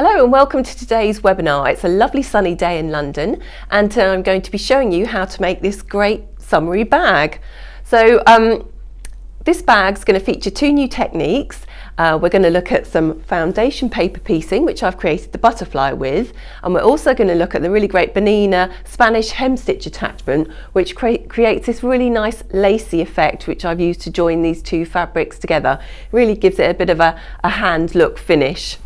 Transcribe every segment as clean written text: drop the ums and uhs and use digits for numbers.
Hello and welcome to today's webinar. It's a lovely sunny day in London and I'm going to be showing you how to make this great summery bag. So this bag's going to feature two new techniques. We're going to look at some foundation paper piecing, which I've created the butterfly with, and we're also going to look at the really great Bernina Spanish hemstitch attachment, which creates this really nice lacy effect, which I've used to join these two fabrics together. It really gives it a bit of a hand look finish.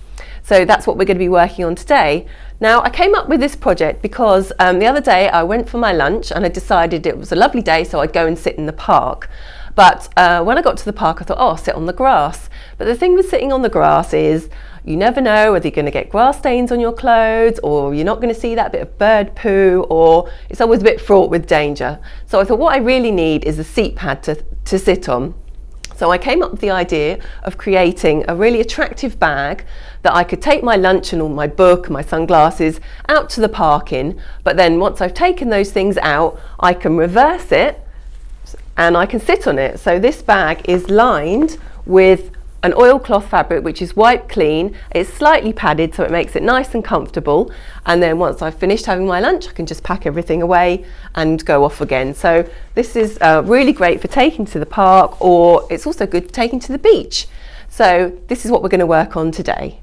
So that's what we're going to be working on today. Now, I came up with this project because the other day I went for my lunch and I decided it was a lovely day, so I'd go and sit in the park. But when I got to the park, I thought, oh, I'll sit on the grass. But the thing with sitting on the grass is you never know whether you're going to get grass stains on your clothes, or you're not going to see that bit of bird poo, or it's always a bit fraught with danger. So I thought what I really need is a seat pad to sit on. So I came up with the idea of creating a really attractive bag that I could take my lunch and all my book and my sunglasses out to the park in, but then once I've taken those things out, I can reverse it and I can sit on it. So this bag is lined with an oilcloth fabric which is wiped clean. It's slightly padded so it makes it nice and comfortable, and then once I've finished having my lunch I can just pack everything away and go off again. So this is really great for taking to the park, or it's also good for taking to the beach. So this is what we're going to work on today.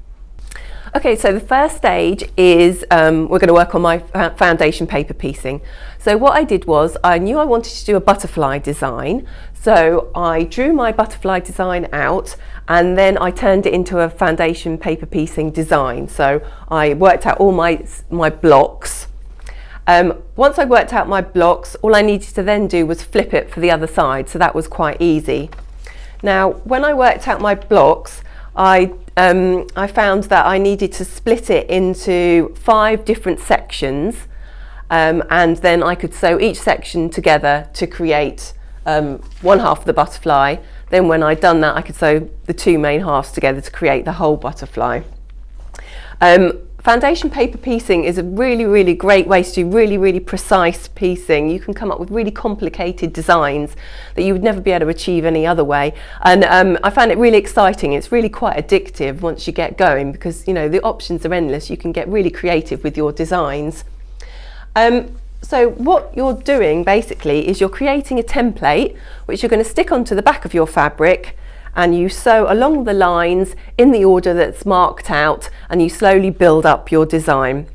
Okay, so the first stage is we're going to work on my foundation paper piecing. So what I did was I knew I wanted to do a butterfly design, so I drew my butterfly design out and then I turned it into a foundation paper piecing design. So I worked out all my blocks. Once I worked out my blocks, all I needed to then do was flip it for the other side, so that was quite easy. Now, when I worked out my blocks, I found that I needed to split it into 5 different sections, and then I could sew each section together to create one half of the butterfly. Then when I'd done that, I could sew the 2 main halves together to create the whole butterfly. Foundation paper piecing is a really great way to do really precise piecing. You can come up with really complicated designs that you would never be able to achieve any other way, and I found it really exciting. It's really quite addictive once you get going, because you know the options are endless. You can get really creative with your designs. So what you're doing basically is you're creating a template which you're going to stick onto the back of your fabric, and you sew along the lines in the order that's marked out, and you slowly build up your design.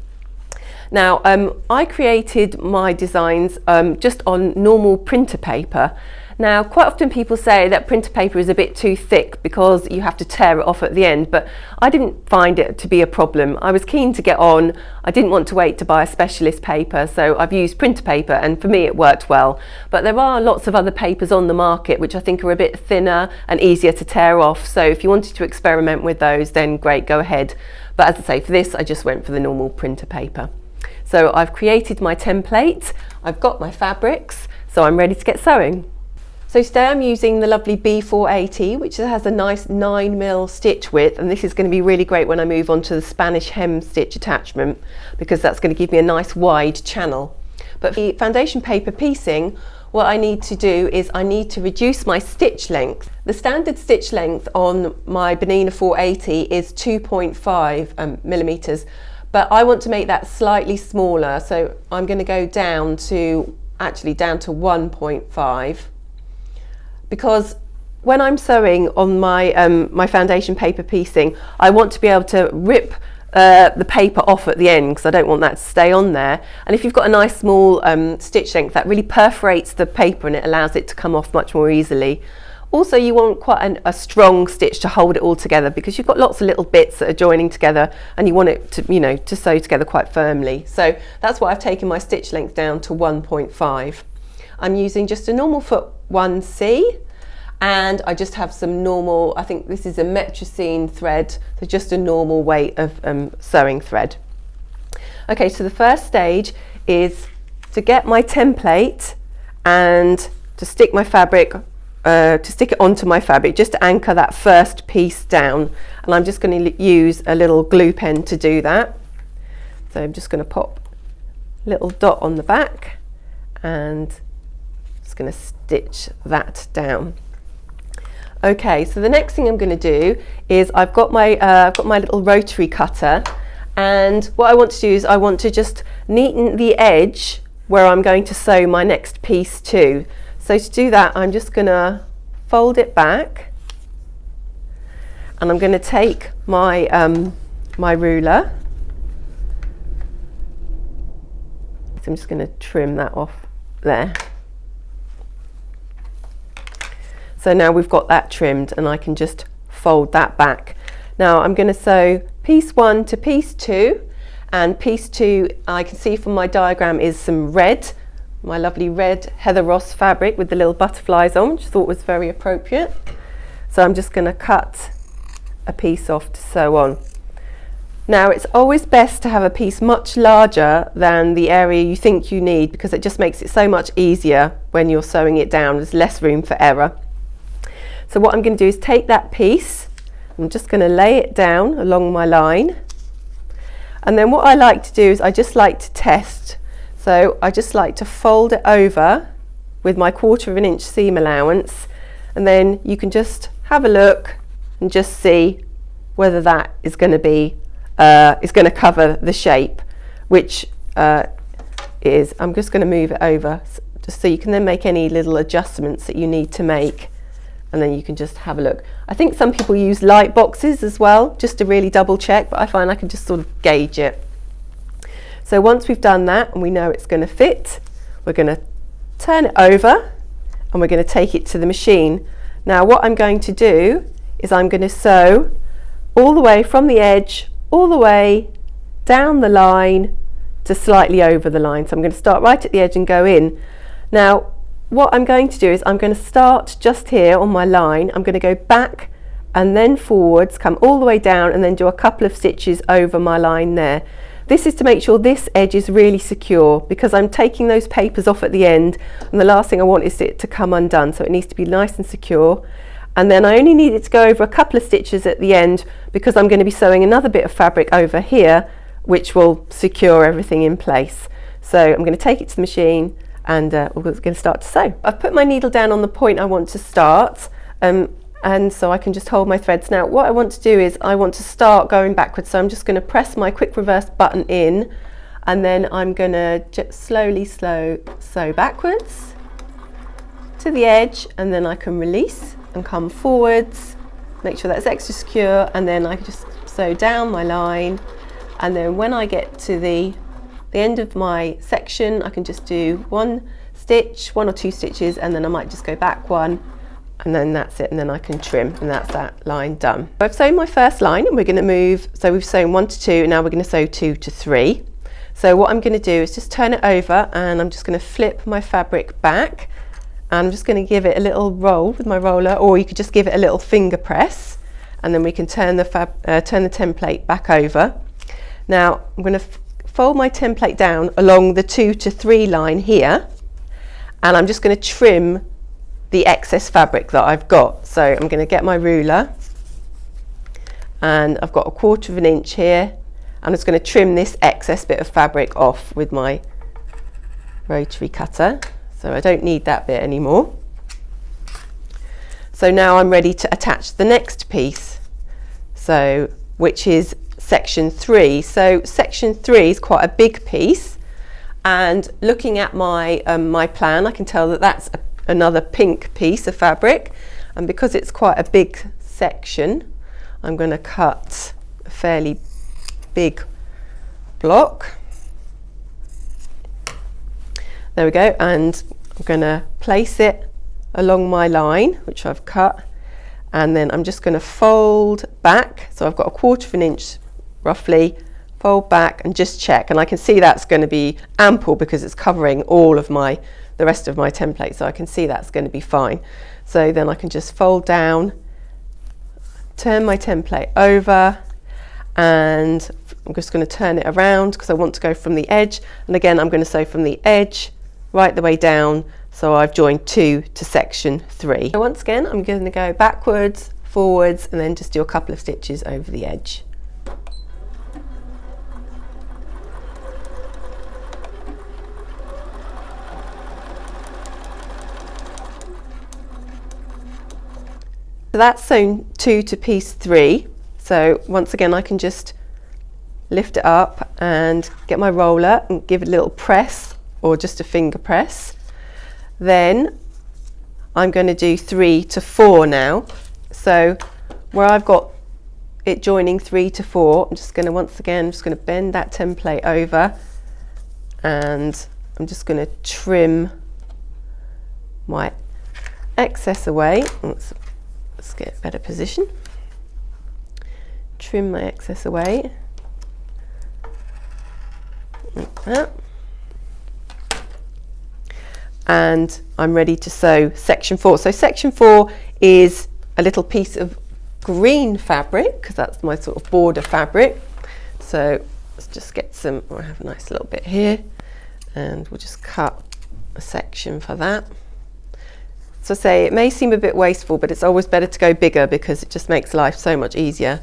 Now I created my designs just on normal printer paper. Now quite often people say that printer paper is a bit too thick because you have to tear it off at the end, but I didn't find it to be a problem. I was keen to get on. I didn't want to wait to buy a specialist paper, so I've used printer paper, and for me it worked well. But there are lots of other papers on the market which I think are a bit thinner and easier to tear off, so if you wanted to experiment with those, then great, go ahead. But as I say, for this I just went for the normal printer paper. So I've created my template, I've got my fabrics, so I'm ready to get sewing. So today I'm using the lovely B480, which has a nice 9mm stitch width, and this is going to be really great when I move on to the Spanish hem stitch attachment, because that's going to give me a nice wide channel. But for the foundation paper piecing, what I need to do is I need to reduce my stitch length. The standard stitch length on my Bernina 480 is 2.5 millimeters, but I want to make that slightly smaller, so I'm going to go down to 1.5. Because when I'm sewing on my my foundation paper piecing, I want to be able to rip the paper off at the end, because I don't want that to stay on there. And if you've got a nice small stitch length, that really perforates the paper and it allows it to come off much more easily. Also, you want quite a strong stitch to hold it all together, because you've got lots of little bits that are joining together and you want it to, you know, to sew together quite firmly. So that's why I've taken my stitch length down to 1.5. I'm using just a normal foot 1C, and I just have some normal, I think this is a metricine thread, so just a normal weight of sewing thread. Okay, so the first stage is to get my template and to stick my fabric, to stick it onto my fabric, just to anchor that first piece down. And I'm just going to use a little glue pen to do that. So I'm just going to pop a little dot on the back and just going to stitch that down. Okay, so the next thing I'm going to do is I've got my little rotary cutter, And what I want to do is I want to just neaten the edge where I'm going to sew my next piece to. So to do that, I'm just going to fold it back, and I'm going to take my my ruler. So I'm just going to trim that off there. So now we've got that trimmed, and I can just fold that back. Now I'm going to sew piece 1 to piece 2, and piece 2, I can see from my diagram, is some red, my lovely red Heather Ross fabric with the little butterflies on, which I thought was very appropriate. So I'm just going to cut a piece off to sew on. Now it's always best to have a piece much larger than the area you think you need, because it just makes it so much easier when you're sewing it down. There's less room for error. So what I'm going to do is take that piece, I'm just going to lay it down along my line, and then what I like to do is I just like to test. So I just like to fold it over with my 1/4 of an inch seam allowance, and then you can just have a look and just see whether that is going to be cover the shape, which is, I'm just going to move it over just so you can then make any little adjustments that you need to make, and then you can just have a look. I think some people use light boxes as well, just to really double check, but I find I can just sort of gauge it. So once we've done that and we know it's going to fit, we're going to turn it over and we're going to take it to the machine. Now what I'm going to do is I'm going to sew all the way from the edge all the way down the line to slightly over the line. So I'm going to start right at the edge and go in. Now what I'm going to do is I'm going to start just here on my line. I'm going to go back and then forwards, come all the way down, and then do a couple of stitches over my line there. This is to make sure this edge is really secure, because I'm taking those papers off at the end, and the last thing I want is it to come undone, so it needs to be nice and secure. And then I only need it to go over a couple of stitches at the end, because I'm going to be sewing another bit of fabric over here which will secure everything in place. So I'm going to take it to the machine, and we're going to start to sew. I've put my needle down on the point I want to start, and so I can just hold my threads. Now what I want to do is I want to start going backwards, so I'm just going to press my quick reverse button in, and then I'm going to just slowly sew backwards to the edge, and then I can release and come forwards, make sure that's extra secure, and then I can just sew down my line, and then when I get to the end of my section, I can just do one or two stitches, and then I might just go back one, and then that's it, and then I can trim, and that's that line done. I've sewn my first line, and we're going to move, so we've sewn 1 to 2, and now we're going to sew 2 to 3. So what I'm going to do is just turn it over, and I'm just going to flip my fabric back, and I'm just going to give it a little roll with my roller, or you could just give it a little finger press, and then we can turn the template back over. Now I'm going to fold my template down along the 2 to 3 line here, and I'm just going to trim the excess fabric that I've got. So I'm going to get my ruler, and I've got a 1/4 of an inch here. I'm just going to trim this excess bit of fabric off with my rotary cutter, so I don't need that bit anymore. So now I'm ready to attach the next piece, so which is section 3. So section 3 is quite a big piece, and looking at my my plan, I can tell that that's another pink piece of fabric, and because it's quite a big section, I'm going to cut a fairly big block. There we go, and I'm going to place it along my line which I've cut, and then I'm just going to fold back, so I've got a 1/4 of an inch roughly, fold back and just check, and I can see that's going to be ample because it's covering all of the rest of my template, so I can see that's going to be fine. So then I can just fold down, turn my template over, and I'm just going to turn it around because I want to go from the edge, and again I'm going to sew from the edge right the way down, so I've joined 2 to section 3. So once again I'm going to go backwards, forwards, and then just do a couple of stitches over the edge. So that's sewn 2 to piece 3. So once again I can just lift it up and get my roller and give it a little press, or just a finger press. Then I'm going to do 3 to 4 now. So where I've got it joining 3 to 4, I'm just going to bend that template over, and I'm just going to trim my excess away. Let's get a better position. Trim my excess away. Like that. And I'm ready to sew section 4. So section 4 is a little piece of green fabric, because that's my sort of border fabric. So let's just get some, I have a nice little bit here, and we'll just cut a section for that. So say it may seem a bit wasteful, but it's always better to go bigger because it just makes life so much easier.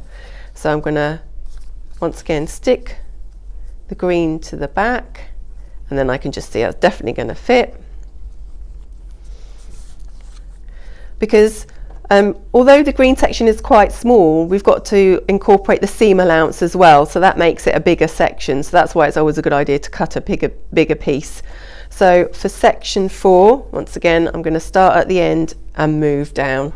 So I'm going to once again stick the green to the back, and then I can just see it's definitely going to fit. Because although the green section is quite small, we've got to incorporate the seam allowance as well, so that makes it a bigger section. So that's why it's always a good idea to cut a bigger piece. So for section 4, once again, I'm going to start at the end and move down.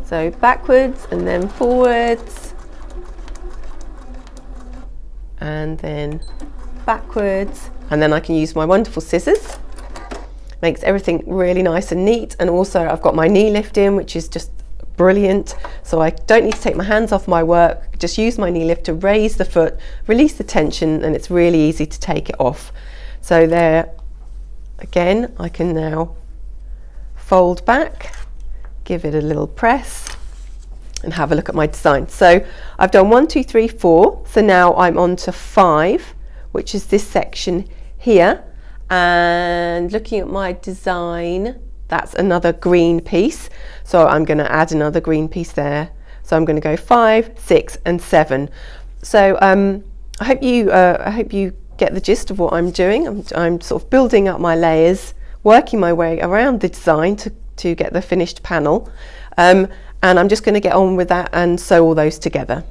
So backwards and then forwards, and then backwards, and then I can use my wonderful scissors. Makes everything really nice and neat, and also I've got my knee lift in, which is just brilliant, so I don't need to take my hands off my work, just use my knee lift to raise the foot, release the tension, and it's really easy to take it off. So there, again, I can now fold back, give it a little press, and have a look at my design. So I've done 1, 2, 3, 4, so now I'm on to 5, which is this section here. And looking at my design, that's another green piece, so I'm going to add another green piece there. So I'm going to go 5, 6 and 7. So I hope you get the gist of what I'm doing. I'm sort of building up my layers, working my way around the design to get the finished panel, and I'm just going to get on with that and sew all those together.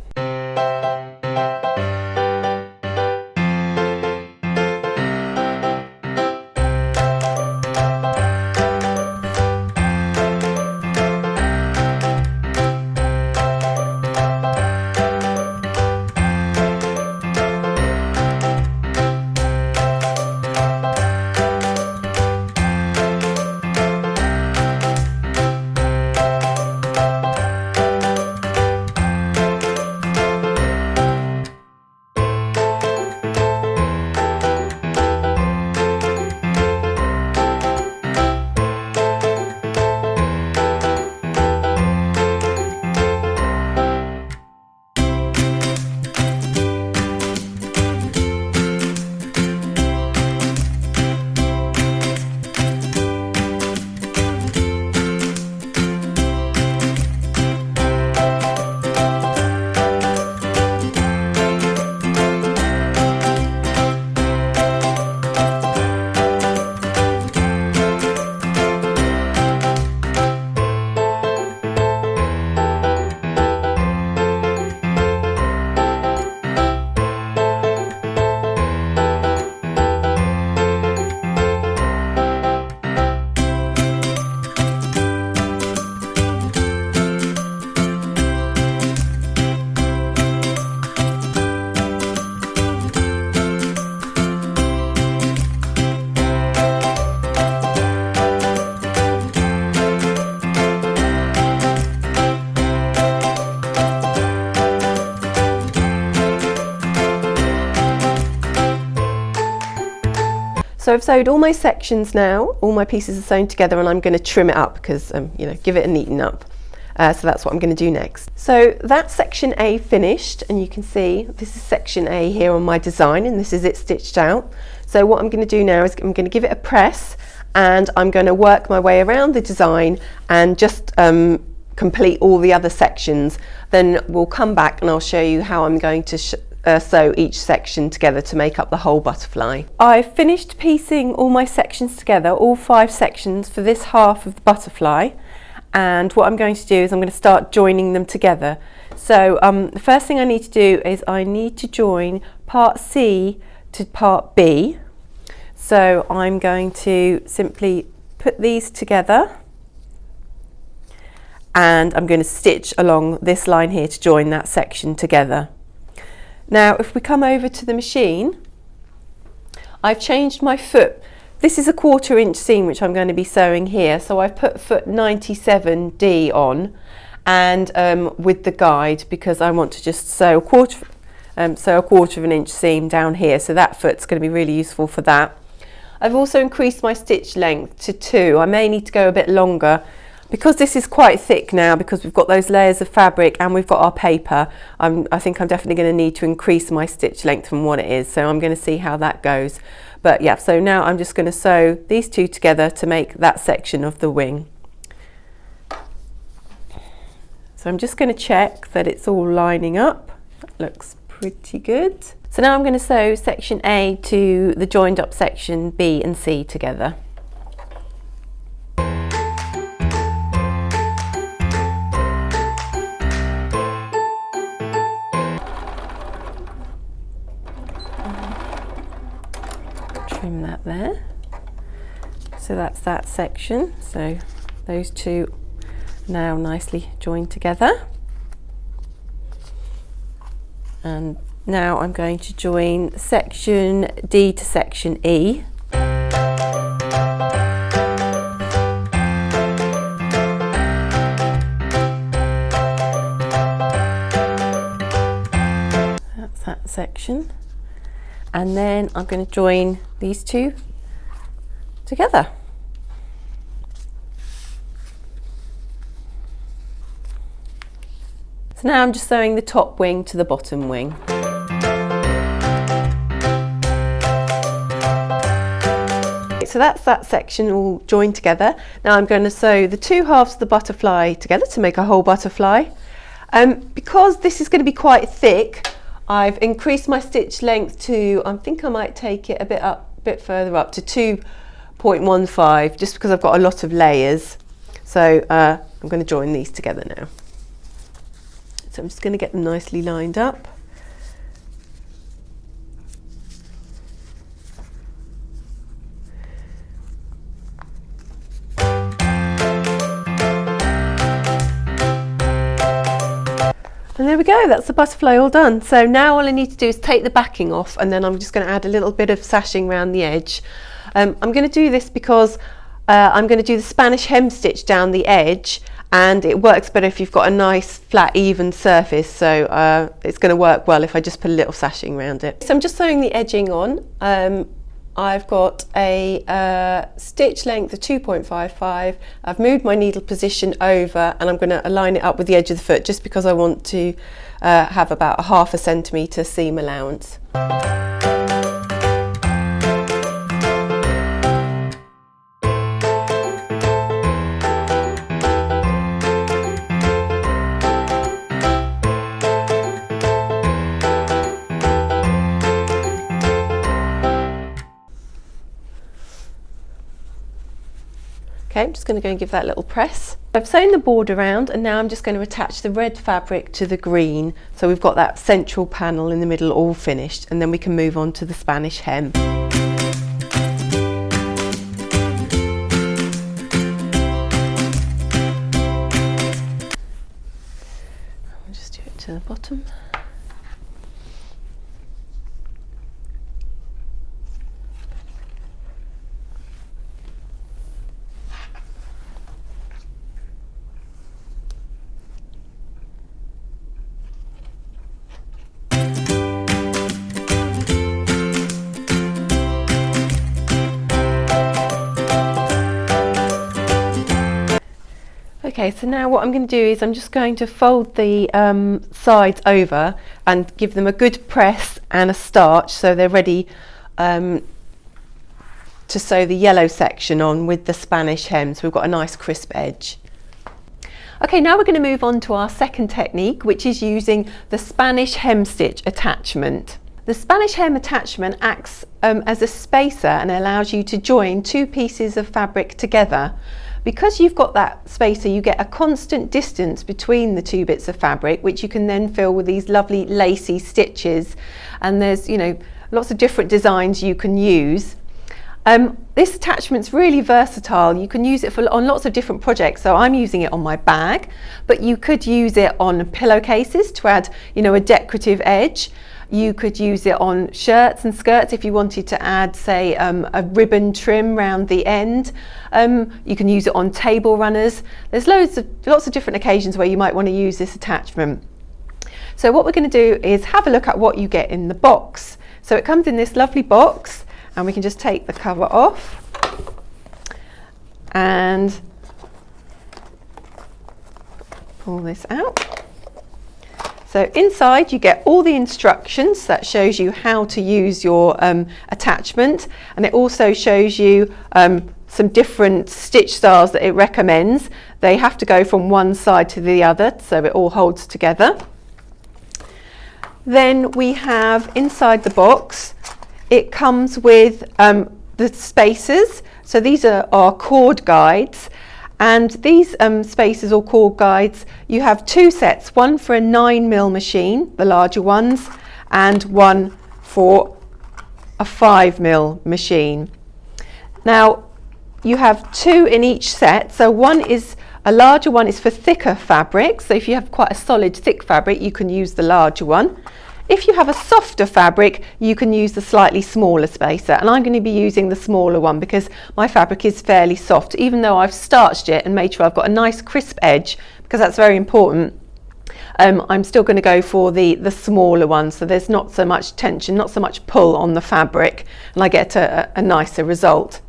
So I've sewed all my sections now, all my pieces are sewn together, and I'm going to trim it up because, you know, give it a neaten up. So that's what I'm going to do next. So that's section A finished, and you can see this is section A here on my design, and this is it stitched out. So what I'm going to do now is I'm going to give it a press, and I'm going to work my way around the design and just complete all the other sections. Then we'll come back and I'll show you how I'm going to sew each section together to make up the whole butterfly. I've finished piecing all my sections together, all 5 sections for this half of the butterfly, and what I'm going to do is I'm going to start joining them together. So the first thing I need to do is I need to join part C to part B. So I'm going to simply put these together, and I'm going to stitch along this line here to join that section together. Now if we come over to the machine, I've changed my foot. This is a 1/4 inch seam which I'm going to be sewing here, so I've put foot 97D on, and with the guide, because I want to just sew a 1/4 of an inch seam down here, so that foot's going to be really useful for that. I've also increased my stitch length to 2. I may need to go a bit longer because this is quite thick now, because we've got those layers of fabric and we've got our paper. I think I'm definitely going to need to increase my stitch length from what it is, so I'm going to see how that goes. But yeah, so now I'm just going to sew these two together to make that section of the wing. So I'm just going to check that it's all lining up. That looks pretty good. So now I'm going to sew section A to the joined up section B and C together. Trim that there. So that's that section. So those two now nicely joined together. And now I'm going to join section D to section E. That's that section. And then I'm going to join these two together. So now I'm just sewing the top wing to the bottom wing. So that's that section all joined together. Now I'm going to sew the 2 halves of the butterfly together to make a whole butterfly. Because this is going to be quite thick, I've increased my stitch length to, I think I might take it a bit further up to 2.15, just because I've got a lot of layers. So I'm going to join these together now. So I'm just going to get them nicely lined up. And there we go, that's the butterfly all done. So now all I need to do is take the backing off, and then I'm just going to add a little bit of sashing around the edge. I'm going to do this because I'm going to do the Spanish hem stitch down the edge, and it works better if you've got a nice flat even surface, so it's going to work well if I just put a little sashing around it. So I'm just sewing the edging on. I've got a stitch length of 2.55. I've moved my needle position over, and I'm going to align it up with the edge of the foot, just because I want to have about a 1/2 centimetre seam allowance. Okay, I'm just going to go and give that a little press. I've sewn the board around, and now I'm just going to attach the red fabric to the green, so we've got that central panel in the middle all finished, and then we can move on to the Spanish hem. I'll just do it to the bottom. Okay, so now what I'm going to do is I'm just going to fold the sides over and give them a good press and a starch, so they're ready to sew the yellow section on with the Spanish hem, so we've got a nice crisp edge. Okay, now we're going to move on to our second technique, which is using the Spanish hem stitch attachment. The Spanish hem attachment acts as a spacer and allows you to join 2 pieces of fabric together because you've got that spacer, you get a constant distance between the two bits of fabric, which you can then fill with these lovely lacy stitches. And there's, you know, lots of different designs you can use. This attachment's really versatile. You can use it on lots of different projects. So I'm using it on my bag, but you could use it on pillowcases to add, you know, a decorative edge. You could use it on shirts and skirts if you wanted to add, say, a ribbon trim round the end. You can use it on table runners. There's lots of different occasions where you might want to use this attachment. So what we're going to do is have a look at what you get in the box. So it comes in this lovely box, and we can just take the cover off and pull this out. So inside you get all the instructions that shows you how to use your attachment, and it also shows you some different stitch styles that it recommends. They have to go from one side to the other so it all holds together. Then we have inside the box, it comes with the spacers. So these are our cord guides. And these spacers or cord guides, you have two sets, one for a 9mm machine, the larger ones, and one for a 5mm machine. Now, you have two in each set. So a larger one is for thicker fabric. So if you have quite a solid, thick fabric, you can use the larger one. If you have a softer fabric, you can use the slightly smaller spacer, and I'm going to be using the smaller one because my fabric is fairly soft. Even though I've starched it and made sure I've got a nice crisp edge, because that's very important, I'm still going to go for the smaller one, so there's not so much tension, not so much pull on the fabric, and I get a nicer result.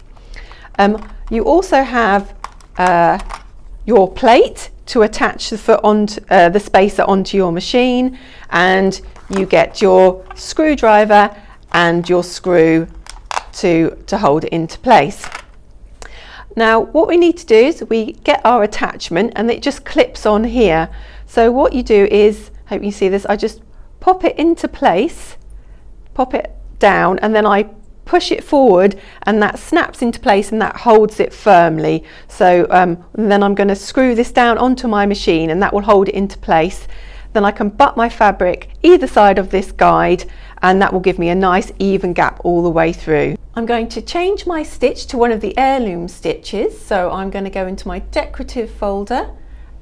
You also have your plate to attach the spacer onto your machine, and you get your screwdriver and your screw to hold it into place. Now what we need to do is we get our attachment, and it just clips on here. So what you do is, hope you see this, I just pop it into place, pop it down, and then I push it forward, and that snaps into place and that holds it firmly. So then I'm going to screw this down onto my machine, and that will hold it into place. Then I can butt my fabric either side of this guide, and that will give me a nice even gap all the way through. I'm going to change my stitch to one of the Heirloom stitches. So I'm going to go into my decorative folder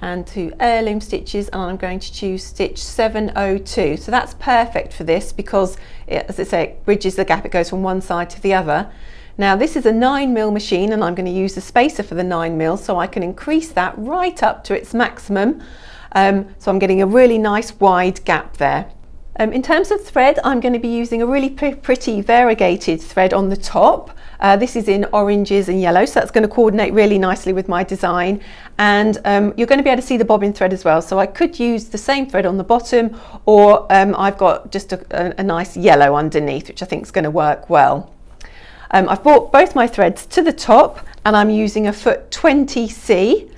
and to Heirloom stitches, and I'm going to choose stitch 702. So that's perfect for this because as I say, it bridges the gap. It goes from one side to the other. Now this is a 9mm machine, and I'm going to use the spacer for the 9mm, so I can increase that right up to its maximum. So I'm getting a really nice wide gap there. In terms of thread, I'm going to be using a really pretty variegated thread on the top. This is in oranges and yellows, so that's going to coordinate really nicely with my design. And you're going to be able to see the bobbin thread as well. So I could use the same thread on the bottom, or I've got just a nice yellow underneath, which I think is going to work well. I've brought both my threads to the top, and I'm using a foot 20C.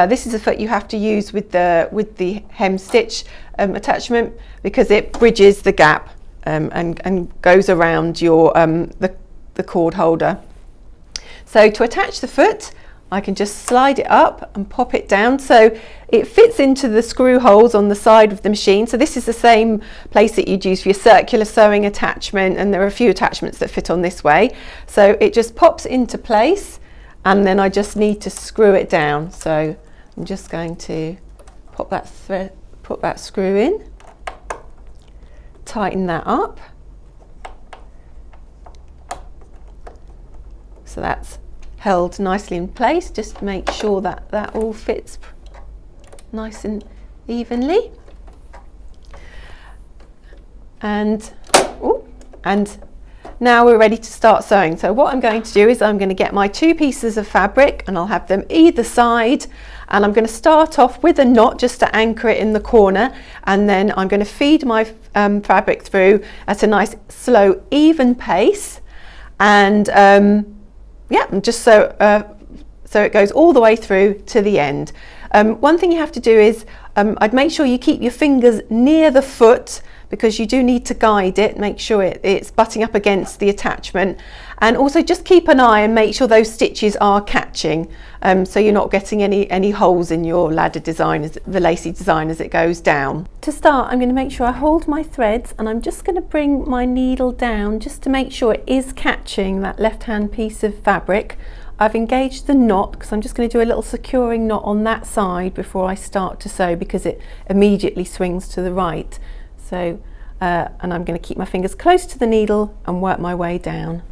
This is a foot you have to use with the hem stitch attachment, because it bridges the gap and goes around your the cord holder. So to attach the foot, I can just slide it up and pop it down so it fits into the screw holes on the side of the machine. So this is the same place that you'd use for your circular sewing attachment, and there are a few attachments that fit on this way. So it just pops into place, and then I just need to screw it down. So I'm just going to pop that screw in, tighten that up. So that's held nicely in place. Just make sure that that all fits nice and evenly. And now we're ready to start sewing. So what I'm going to do is I'm going to get my two pieces of fabric, and I'll have them either side, and I'm going to start off with a knot just to anchor it in the corner, and then I'm going to feed my fabric through at a nice slow even pace, and just so it goes all the way through to the end. One thing you have to do is I'd make sure you keep your fingers near the foot, because you do need to guide it, make sure it's butting up against the attachment, And also just keep an eye and make sure those stitches are catching, so you're not getting any holes in your ladder design, the lacy design, as it goes down. To start, I'm going to make sure I hold my threads, and I'm just going to bring my needle down just to make sure it is catching that left hand piece of fabric. I've engaged the knot because I'm just going to do a little securing knot on that side before I start to sew, because it immediately swings to the right. So and I'm going to keep my fingers close to the needle and work my way down.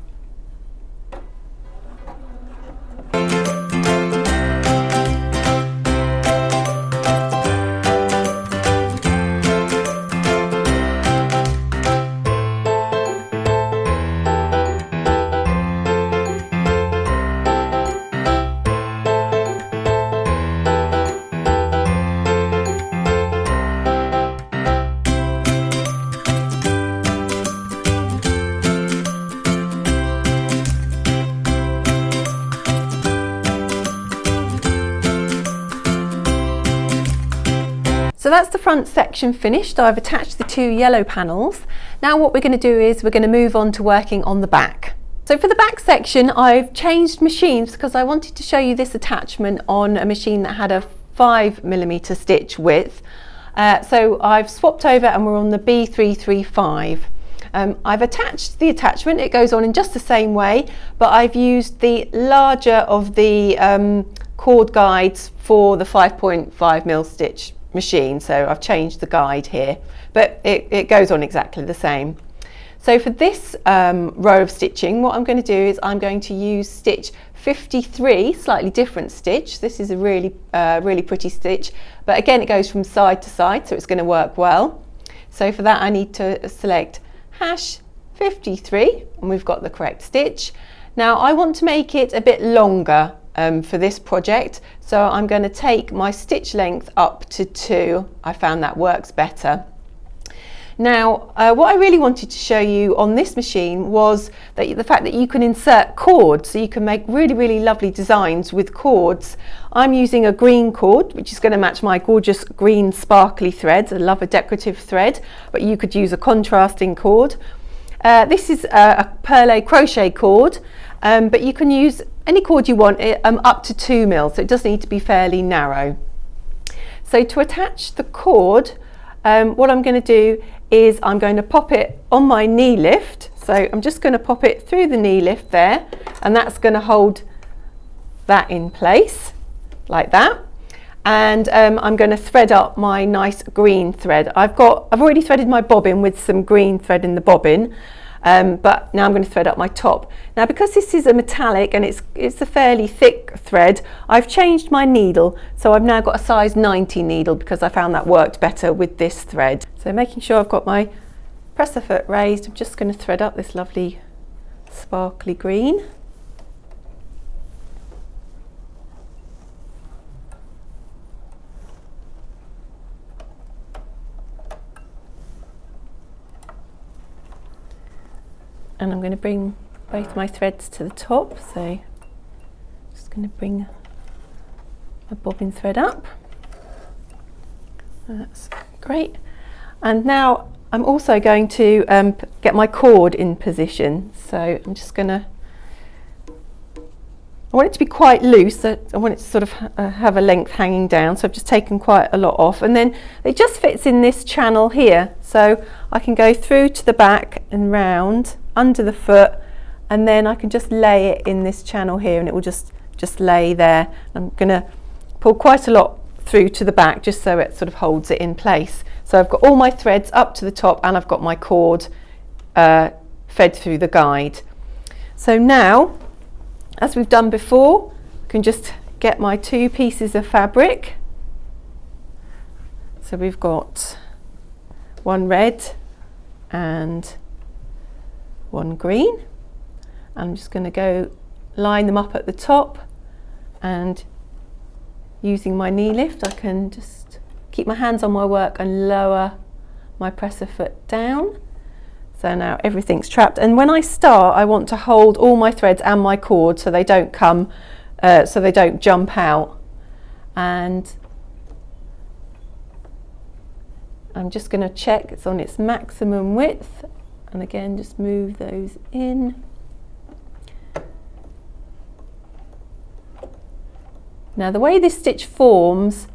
So that's the front section finished. I've attached the 2 yellow panels. Now what we're going to do is we're going to move on to working on the back. So for the back section, I've changed machines because I wanted to show you this attachment on a machine that had a 5mm stitch width. So I've swapped over and we're on the B335. I've attached the attachment, it goes on in just the same way, but I've used the larger of the cord guides for the 5.5mm stitch machine, so I've changed the guide here, but it goes on exactly the same. So for this row of stitching, what I'm going to do is I'm going to use stitch 53, slightly different stitch. This is a really pretty stitch, but again it goes from side to side, so it's going to work well. So for that I need to select hash 53, and we've got the correct stitch. Now I want to make it a bit longer for this project, so I'm going to take my stitch length up to 2. I found that works better. Now what I really wanted to show you on this machine was that the fact that you can insert cords, so you can make really lovely designs with cords. I'm using a green cord, which is going to match my gorgeous green sparkly thread. I love a decorative thread, but you could use a contrasting cord. This is a perlé crochet cord, but you can use any cord you want, up to 2mm, so it does need to be fairly narrow. So to attach the cord, what I'm going to do is I'm going to pop it on my knee lift. So I'm just going to pop it through the knee lift there, and that's going to hold that in place like that. And I'm going to thread up my nice green thread. I've already threaded my bobbin with some green thread in the bobbin, but now I'm going to thread up my top. Now because this is a metallic and it's a fairly thick thread, I've changed my needle, so I've now got a size 90 needle because I found that worked better with this thread. So making sure I've got my presser foot raised, I'm just going to thread up this lovely sparkly green. And I'm going to bring both my threads to the top, so I'm just going to bring my bobbin thread up. That's great. And now I'm also going to get my cord in position, so I'm just going to, I want it to be quite loose, so I want it to sort of have a length hanging down, so I've just taken quite a lot off, and then it just fits in this channel here, so I can go through to the back and round under the foot, and then I can just lay it in this channel here and it will just lay there. I'm going to pull quite a lot through to the back just so it sort of holds it in place. So I've got all my threads up to the top and I've got my cord fed through the guide. So now, as we've done before, I can just get my 2 pieces of fabric. So we've got one red and one green. I'm just going to go line them up at the top, and using my knee lift I can just keep my hands on my work and lower my presser foot down. So now everything's trapped, and when I start I want to hold all my threads and my cord so they don't come, so they don't jump out. And I'm just going to check it's on its maximum width, and again just move those in. Now the way this stitch forms,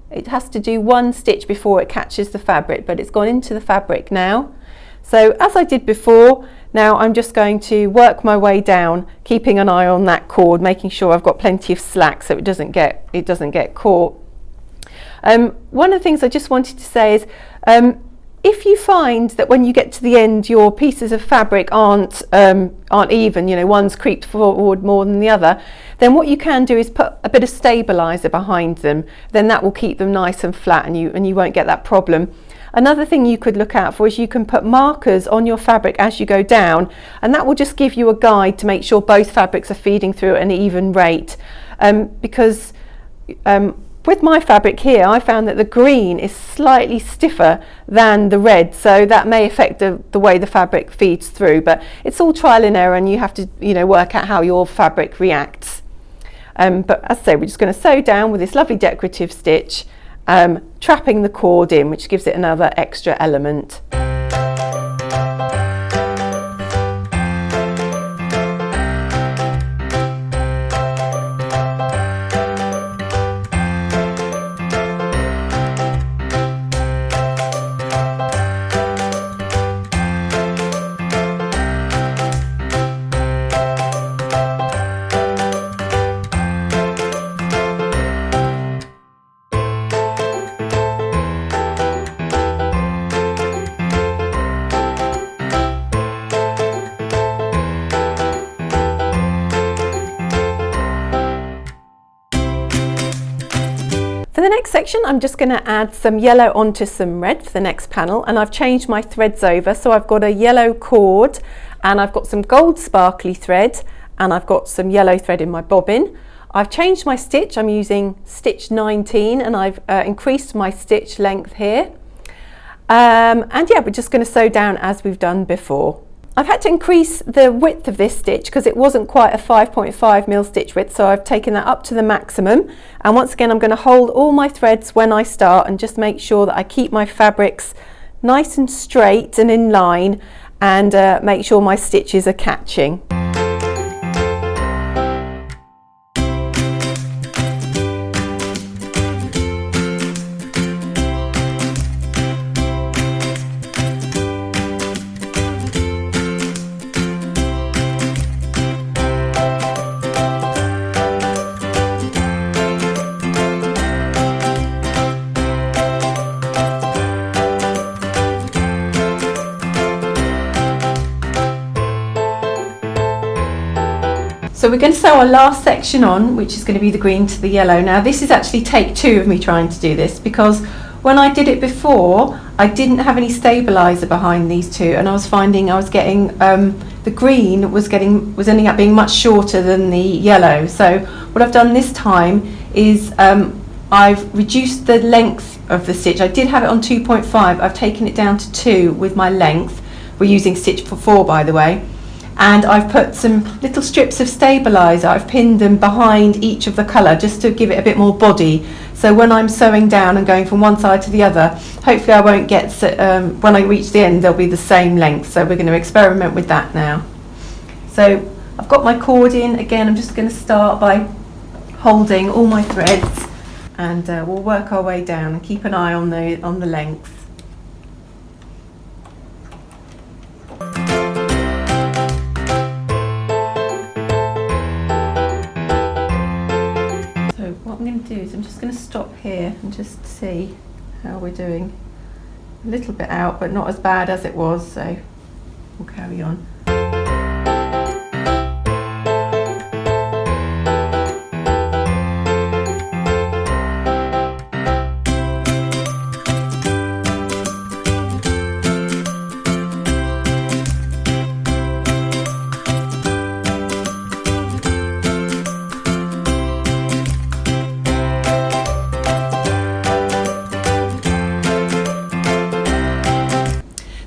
it has to do one stitch before it catches the fabric, but it's gone into the fabric now. So as I did before, now I'm just going to work my way down, keeping an eye on that cord, making sure I've got plenty of slack so it doesn't get caught. One of the things I just wanted to say is, if you find that when you get to the end your pieces of fabric aren't even, you know, one's creeped forward more than the other, then what you can do is put a bit of stabilizer behind them. Then that will keep them nice and flat, and you won't get that problem. Another thing you could look out for is you can put markers on your fabric as you go down, and that will just give you a guide to make sure both fabrics are feeding through at an even rate. Because with my fabric here, I found that the green is slightly stiffer than the red, so that may affect the way the fabric feeds through, but it's all trial and error, and you have to, you know, work out how your fabric reacts. But as I say, we're just going to sew down with this lovely decorative stitch, trapping the cord in, which gives it another extra element. For the next section, I'm just going to add some yellow onto some red for the next panel, and I've changed my threads over, so I've got a yellow cord and I've got some gold sparkly thread and I've got some yellow thread in my bobbin. I've changed my stitch, I'm using stitch 19, and I've increased my stitch length here. And yeah, we're just going to sew down as we've done before. I've had to increase the width of this stitch because it wasn't quite a 5.5mm stitch width, so I've taken that up to the maximum. And once again, I'm going to hold all my threads when I start and just make sure that I keep my fabrics nice and straight and in line, and make sure my stitches are catching. So we're going to sew our last section on, which is going to be the green to the yellow. Now this is actually take 2 of me trying to do this, because when I did it before I didn't have any stabilizer behind these two, and I was finding I was getting the green was ending up being much shorter than the yellow. So what I've done this time is I've reduced the length of the stitch. I did have it on 2.5, I've taken it down to 2 with my length. We're using stitch 4 by the way. And I've put some little strips of stabilizer, I've pinned them behind each of the colour just to give it a bit more body. So when I'm sewing down and going from one side to the other, hopefully I won't get, when I reach the end they'll be the same length. So we're going to experiment with that now. So I've got my cord in, again I'm just going to start by holding all my threads, and we'll work our way down and keep an eye on the length. What I'm going to do is I'm just going to stop here and just see how we're doing. A little bit out, but not as bad as it was, so we'll carry on.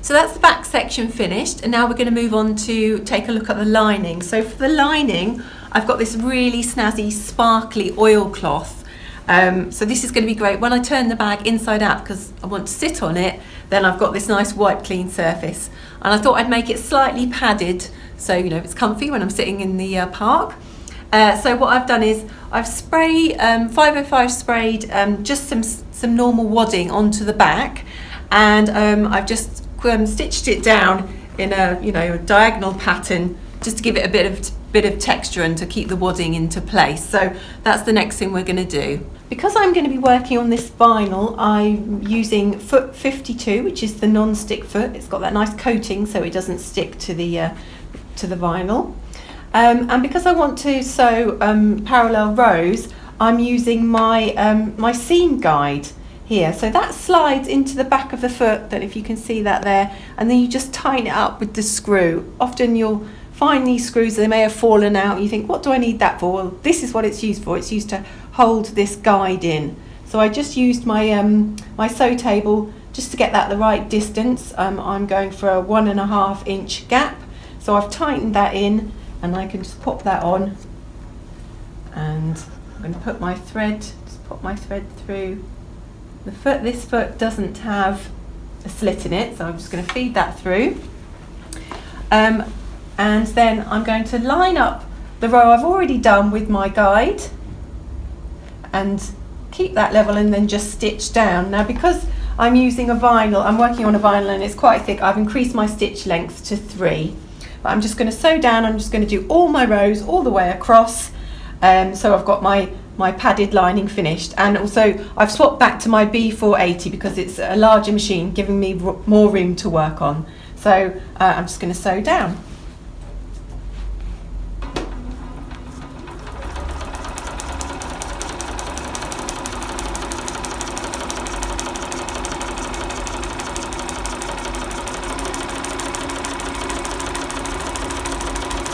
So that's the back section finished, and now we're going to move on to take a look at the lining. So for the lining, I've got this really snazzy sparkly oilcloth. So this is going to be great when I turn the bag inside out, because I want to sit on it. Then I've got this nice white clean surface, and I thought I'd make it slightly padded so you know it's comfy when I'm sitting in the park. So what I've done is I've sprayed 505 sprayed just some normal wadding onto the back, and I've just stitched it down in a diagonal pattern just to give it a bit of texture and to keep the wadding into place. So that's the next thing we're going to do. Because I'm going to be working on this vinyl, I'm using foot 52, which is the non-stick foot. It's got that nice coating so it doesn't stick to the vinyl. And because I want to sew parallel rows, I'm using my my seam guide here. So that slides into the back of the foot, don't know if you can see that there, and then you just tighten it up with the screw. Often you'll find these screws, they may have fallen out, and you think, what do I need that for? Well, this is what it's used for. It's used to hold this guide in. So I just used my my sew table just to get that the right distance. I'm going for a 1.5 inch gap. So I've tightened that in, and I can just pop that on, and I'm going to put my thread, through the foot. This foot doesn't have a slit in it, so I'm just going to feed that through. And then I'm going to line up the row I've already done with my guide and keep that level, and then just stitch down. Now, because I'm using a vinyl, I'm working on a vinyl and it's quite thick, I've increased my stitch length to 3. But I'm just going to sew down. I'm just going to do all my rows all the way across. So I've got my padded lining finished, and also I've swapped back to my B480 because it's a larger machine, giving me more room to work on. So I'm just going to sew down.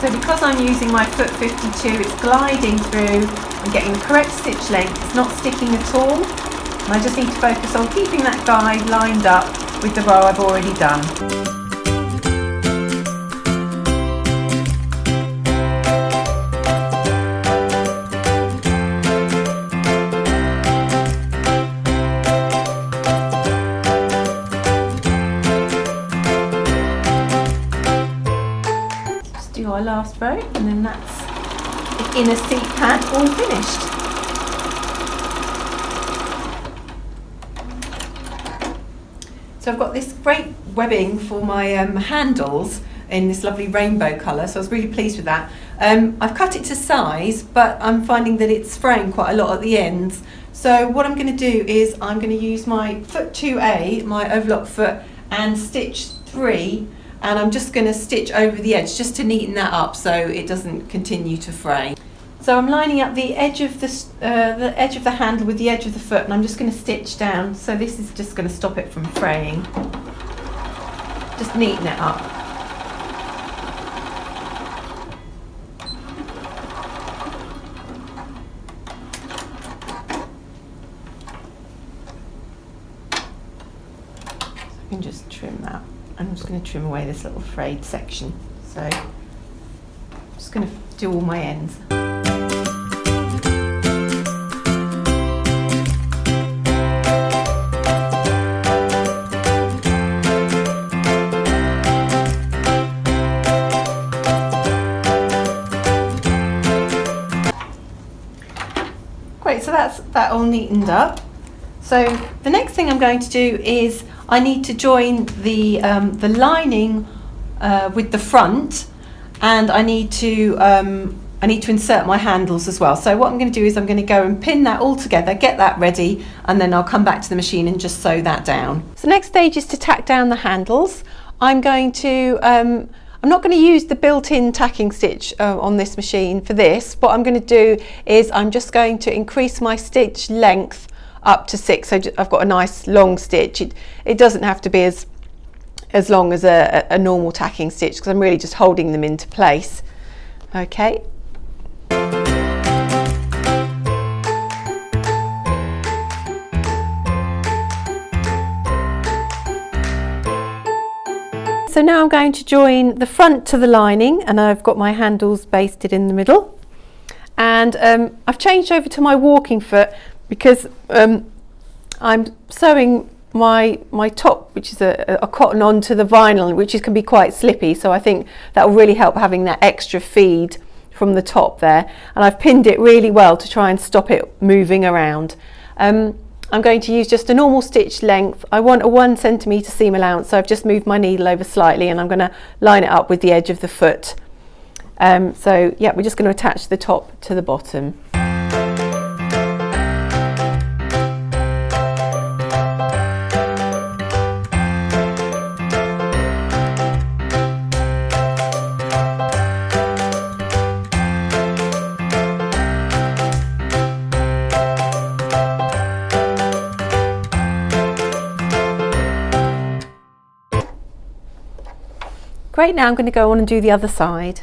So because I'm using my foot 52, it's gliding through and getting the correct stitch length. It's not sticking at all. And I just need to focus on keeping that guide lined up with the row I've already done. Do our last row, and then that's the inner seat pad all finished. So I've got this great webbing for my handles in this lovely rainbow colour, so I was really pleased with that. I've cut it to size, but I'm finding that it's fraying quite a lot at the ends. So what I'm going to do is I'm going to use my foot 2A, my overlock foot, and stitch 3. And I'm just going to stitch over the edge just to neaten that up so it doesn't continue to fray. So I'm lining up the edge of the edge of the handle with the edge of the foot, and I'm just going to stitch down. So this is just going to stop it from fraying. Just neaten it up. So I can just trim that. I'm just going to trim away this little frayed section. So I'm just going to do all my ends. Great, so that's that all neatened up. So the next thing I'm going to do is I need to join the lining with the front, and I need to insert my handles as well. So what I'm going to do is I'm going to go and pin that all together, get that ready, and then I'll come back to the machine and just sew that down. So next stage is to tack down the handles. I'm going to I'm not going to use the built-in tacking stitch on this machine for this. What I'm going to do is I'm just going to increase my stitch length up to 6, so I've got a nice long stitch. It doesn't have to be as long as a normal tacking stitch, because I'm really just holding them into place. Okay. So now I'm going to join the front to the lining, and I've got my handles basted in the middle, and I've changed over to my walking foot because I'm sewing my top, which is a cotton, onto the vinyl, which can be quite slippy, so I think that will really help having that extra feed from the top there, and I've pinned it really well to try and stop it moving around. I'm going to use just a normal stitch length. I want a 1 centimetre seam allowance, so I've just moved my needle over slightly, and I'm going to line it up with the edge of the foot. So yeah, we're just going to attach the top to the bottom. Great, now I'm going to go on and do the other side.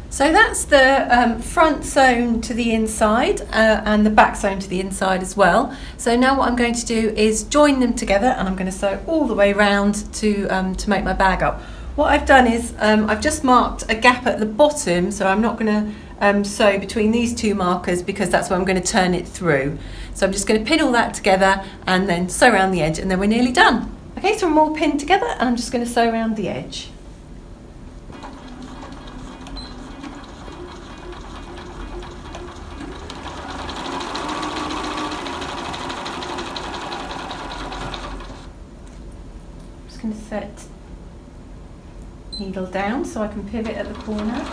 So that's the front sewn to the inside and the back sewn to the inside as well. So now what I'm going to do is join them together, and I'm going to sew all the way round to make my bag up. What I've done is I've just marked a gap at the bottom, so I'm not going to sew between these two markers because that's where I'm going to turn it through. So I'm just going to pin all that together and then sew around the edge, and then we're nearly done. Okay, so I'm all pinned together, and I'm just going to sew around the edge. Going to set needle down so I can pivot at the corner.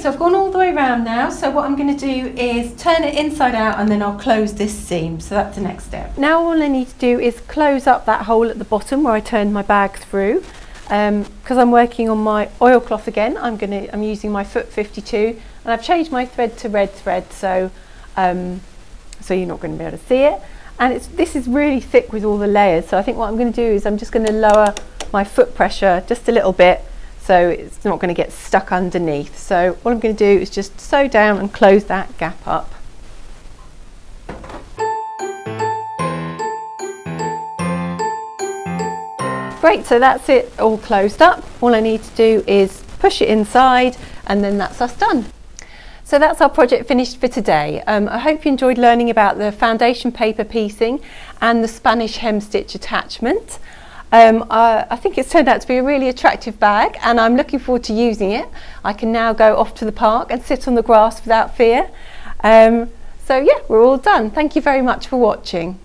So I've gone all the way around now, so what I'm going to do is turn it inside out, and then I'll close this seam. So that's the next step. Now all I need to do is close up that hole at the bottom where I turned my bag through. Because I'm working on my oilcloth again, I'm using my foot 52, and I've changed my thread to red thread, so you're not going to be able to see it. And this is really thick with all the layers, so I think what I'm going to do is I'm just going to lower my foot pressure just a little bit, so it's not going to get stuck underneath. So what I'm going to do is just sew down and close that gap up. Great, so that's it all closed up. All I need to do is push it inside, and then that's us done. So that's our project finished for today. I hope you enjoyed learning about the foundation paper piecing and the Spanish hem stitch attachment. I think it's turned out to be a really attractive bag, and I'm looking forward to using it. I can now go off to the park and sit on the grass without fear. So yeah, we're all done. Thank you very much for watching.